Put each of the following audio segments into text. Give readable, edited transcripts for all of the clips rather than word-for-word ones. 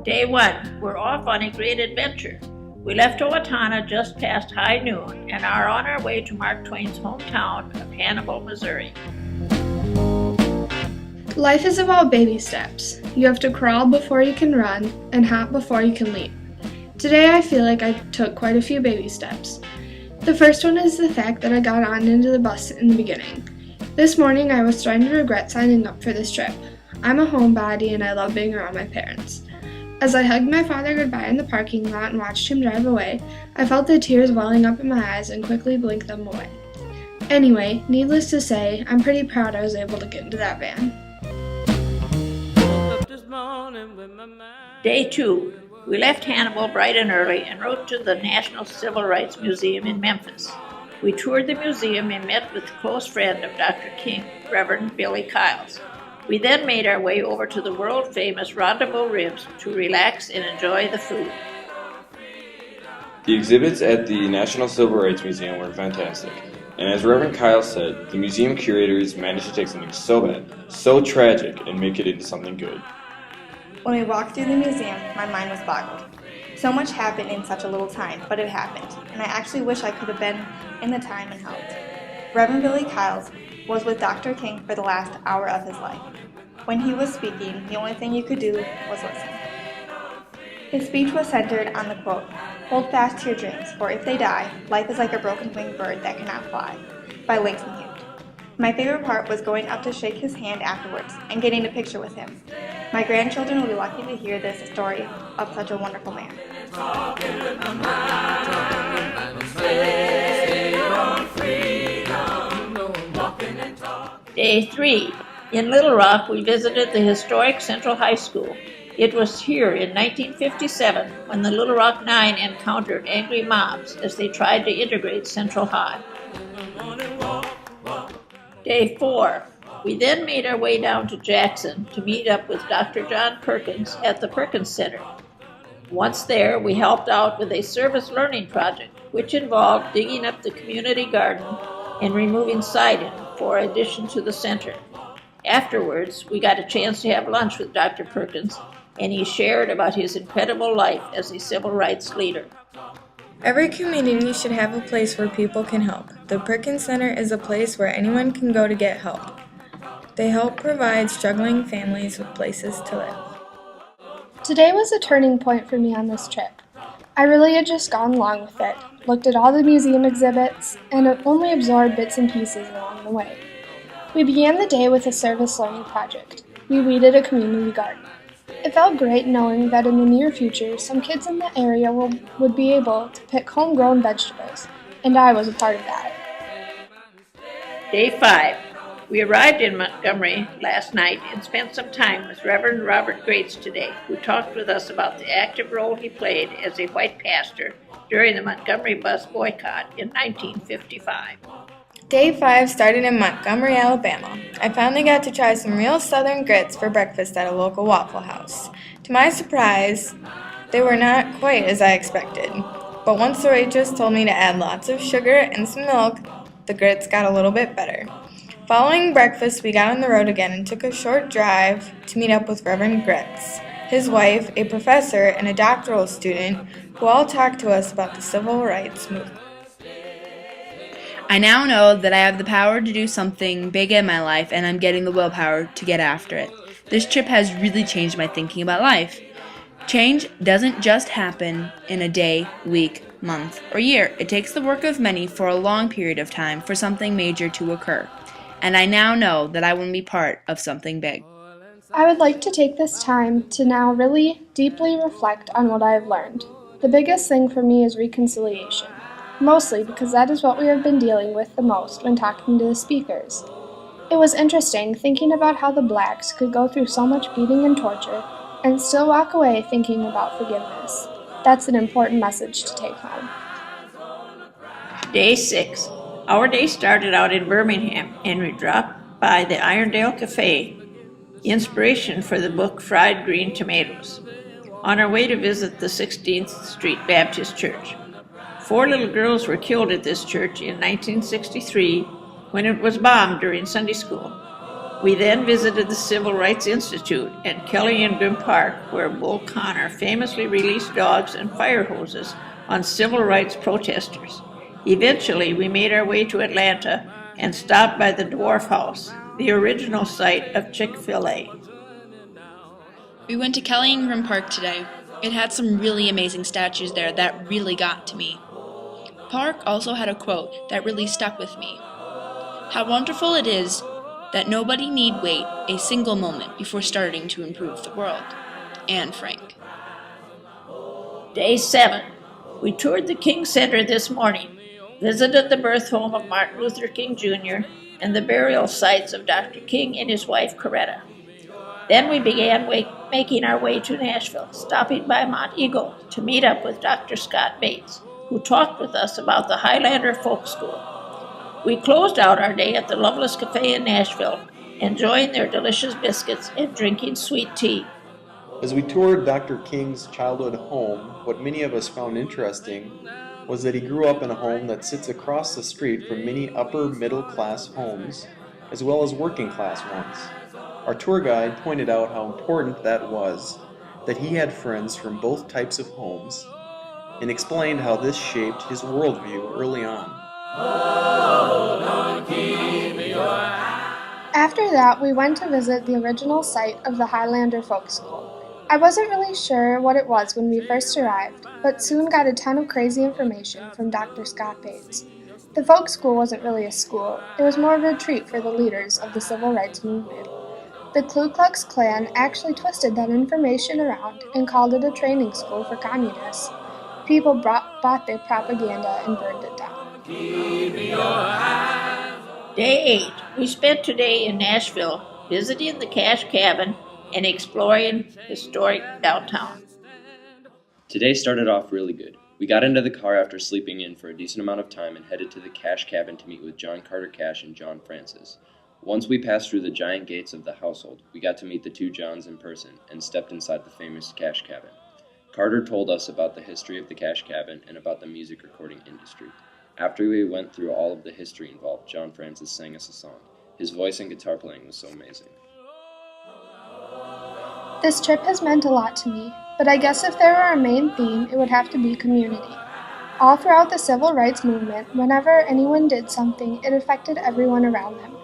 Day 1, we're off on a great adventure. We left Owatonna just past high noon and are on our way to Mark Twain's hometown of Hannibal, Missouri. Life is about baby steps. You have to crawl before you can run and hop before you can leap. Today I feel like I took quite a few baby steps. The first one is the fact that I got on into the bus in the beginning. This morning I was starting to regret signing up for this trip. I'm a homebody and I love being around my parents. As I hugged my father goodbye in the parking lot and watched him drive away, I felt the tears welling up in my eyes and quickly blinked them away. Anyway, needless to say, I'm pretty proud I was able to get into that van. Day 2, we left Hannibal bright and early and rode to the National Civil Rights Museum in Memphis. We toured the museum and met with a close friend of Dr. King, Reverend Billy Kiles. We then made our way over to the world-famous Rendezvous Ribs to relax and enjoy the food. The exhibits at the National Civil Rights Museum were fantastic, and as Reverend Kyle said, the museum curators managed to take something so bad, so tragic, and make it into something good. When we walked through the museum, my mind was boggled. So much happened in such a little time, but it happened, and I actually wish I could have been in the time and helped. Reverend Billy Kiles was with Dr. King for the last hour of his life. When he was speaking, the only thing you could do was listen. His speech was centered on the quote, "Hold fast to your dreams, for if they die, life is like a broken-winged bird that cannot fly," by Langston Hughes. My favorite part was going up to shake his hand afterwards and getting a picture with him. My grandchildren will be lucky to hear this story of such a wonderful man. Day 3, in Little Rock, we visited the historic Central High School. It was here in 1957 when the Little Rock Nine encountered angry mobs as they tried to integrate Central High. Day 4, we then made our way down to Jackson to meet up with Dr. John Perkins at the Perkins Center. Once there, we helped out with a service learning project, which involved digging up the community garden and removing siding for addition to the center. Afterwards, we got a chance to have lunch with Dr. Perkins, and he shared about his incredible life as a civil rights leader. Every community should have a place where people can help. The Perkins Center is a place where anyone can go to get help. They help provide struggling families with places to live. Today was a turning point for me on this trip. I really had just gone along with it, looked at all the museum exhibits, and only absorbed bits and pieces along the way. We began the day with a service learning project. We weeded a community garden. It felt great knowing that in the near future, some kids in the area would be able to pick homegrown vegetables, and I was a part of that. Day 5, we arrived in Montgomery last night and spent some time with Reverend Robert Grates today, who talked with us about the active role he played as a white pastor during the Montgomery bus boycott in 1955. Day 5 started in Montgomery, Alabama. I finally got to try some real southern grits for breakfast at a local Waffle House. To my surprise, they were not quite as I expected. But once the waitress told me to add lots of sugar and some milk, the grits got a little bit better. Following breakfast, we got on the road again and took a short drive to meet up with Reverend Grates, his wife, a professor, and a doctoral student who all talked to us about the civil rights movement. I now know that I have the power to do something big in my life, and I'm getting the willpower to get after it. This trip has really changed my thinking about life. Change doesn't just happen in a day, week, month, or year. It takes the work of many for a long period of time for something major to occur. And I now know that I want to be part of something big. I would like to take this time to now really deeply reflect on what I have learned. The biggest thing for me is reconciliation. Mostly because that is what we have been dealing with the most when talking to the speakers. It was interesting thinking about how the blacks could go through so much beating and torture and still walk away thinking about forgiveness. That's an important message to take home. Day 6, our day started out in Birmingham, and we dropped by the Irondale Cafe, inspiration for the book Fried Green Tomatoes, on our way to visit the 16th Street Baptist Church. 4 little girls were killed at this church in 1963 when it was bombed during Sunday school. We then visited the Civil Rights Institute and Kelly Ingram Park, where Bull Connor famously released dogs and fire hoses on civil rights protesters. Eventually, we made our way to Atlanta and stopped by the Dwarf House, the original site of Chick-fil-A. We went to Kelly Ingram Park today. It had some really amazing statues there that really got to me. Park also had a quote that really stuck with me. How wonderful it is that nobody need wait a single moment before starting to improve the world. Anne Frank. Day 7. We toured the King Center this morning, visited the birth home of Martin Luther King Jr. and the burial sites of Dr. King and his wife Coretta. Then we began making our way to Nashville, stopping by Mont Eagle to meet up with Dr. Scott Bates, who talked with us about the Highlander Folk School. We closed out our day at the Loveless Cafe in Nashville, enjoying their delicious biscuits and drinking sweet tea. As we toured Dr. King's childhood home, what many of us found interesting was that he grew up in a home that sits across the street from many upper middle class homes, as well as working class ones. Our tour guide pointed out how important that was, that he had friends from both types of homes, and explained how this shaped his worldview early on. After that, we went to visit the original site of the Highlander Folk School. I wasn't really sure what it was when we first arrived, but soon got a ton of crazy information from Dr. Scott Bates. The folk school wasn't really a school, it was more of a retreat for the leaders of the civil rights movement. The Ku Klux Klan actually twisted that information around and called it a training school for communists. People bought their propaganda and burned it down. Day 8. We spent today in Nashville, visiting the Cash Cabin and exploring historic downtown. Today started off really good. We got into the car after sleeping in for a decent amount of time and headed to the Cash Cabin to meet with John Carter Cash and John Francis. Once we passed through the giant gates of the household, we got to meet the two Johns in person and stepped inside the famous Cash Cabin. Carter told us about the history of the Cash Cabin and about the music recording industry. After we went through all of the history involved, John Francis sang us a song. His voice and guitar playing was so amazing. This trip has meant a lot to me, but I guess if there were a main theme, it would have to be community. All throughout the civil rights movement, whenever anyone did something, it affected everyone around them.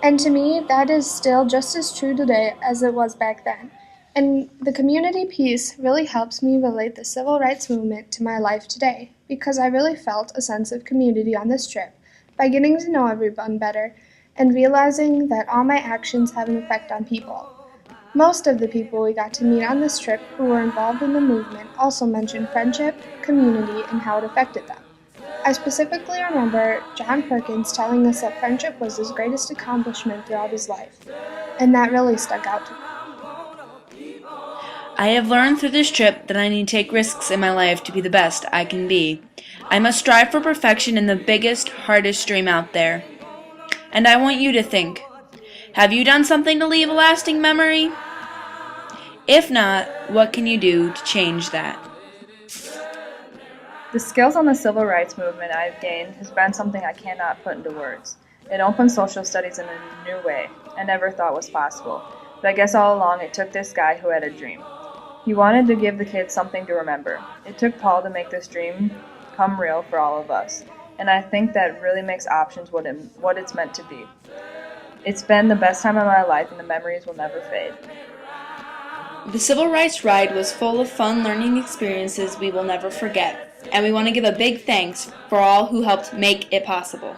And to me, that is still just as true today as it was back then. And the community piece really helps me relate the civil rights movement to my life today, because I really felt a sense of community on this trip by getting to know everyone better and realizing that all my actions have an effect on people. Most of the people we got to meet on this trip who were involved in the movement also mentioned friendship, community, and how it affected them. I specifically remember John Perkins telling us that friendship was his greatest accomplishment throughout his life, and that really stuck out to me. I have learned through this trip that I need to take risks in my life to be the best I can be. I must strive for perfection in the biggest, hardest dream out there. And I want you to think, have you done something to leave a lasting memory? If not, what can you do to change that? The skills on the civil rights movement I've gained has been something I cannot put into words. It opened social studies in a new way I never thought was possible, but I guess all along it took this guy who had a dream. He wanted to give the kids something to remember. It took Paul to make this dream come real for all of us, and I think that really makes options what it's meant to be. It's been the best time of my life, and the memories will never fade. The Civil Rights Ride was full of fun learning experiences we will never forget, and we want to give a big thanks for all who helped make it possible.